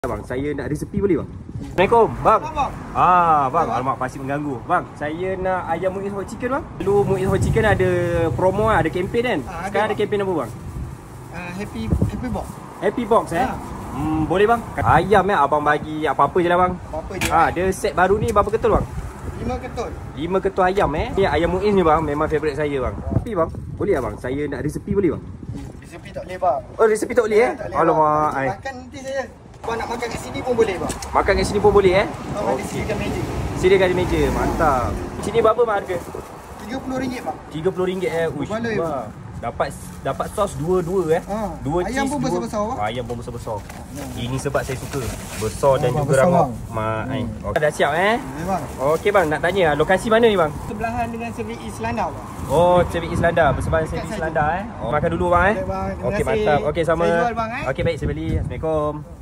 Bang, saya nak resepi boleh bang? Assalamualaikum bang. Bang, alamak pasti mengganggu. Bang, saya nak ayam Muiz Hot Chicken bang. Dulu Muiz Hot Chicken ada promo ada kempen kan? Sekarang ada kempen apa bang? Happy Box. Happy Box boleh bang. Ayam abang bagi apa-apa je lah bang. Apa-apa je. Dia set baru ni berapa ketul bang? 5 ketul. 5 ketul ayam Ni ayam Muiz ni bang, memang favourite saya bang. Tapi bang, boleh tak bang? Saya nak resepi boleh bang? Resepi tak boleh bang. Oh, resepi tak boleh Alamak. Makan nanti saya. Kau nak makan kat sini pun boleh bang. Makan kat sini pun boleh Kau ada sediakan meja. Sediakan meja, mantap. Sini berapa bang harga? RM30 bang. RM30 Uish bang. Dapat sos dua dua ayam cheese, pun besar-besar bang. Ayam pun besar-besar. Ini sebab saya suka. Besar dan juga ramah. Dah siap Bang. Okey bang, nak tanya lokasi mana ni bang? Sebelahan dengan Servis Islanda bang. Oh, Servis Islanda, bersebelahan Servis Islanda Makan dulu bang Boleh, bang. Terima Okey kasih. mantap. Okey sama. Saya jual bang Okey baik, saya beli. Assalamualaikum.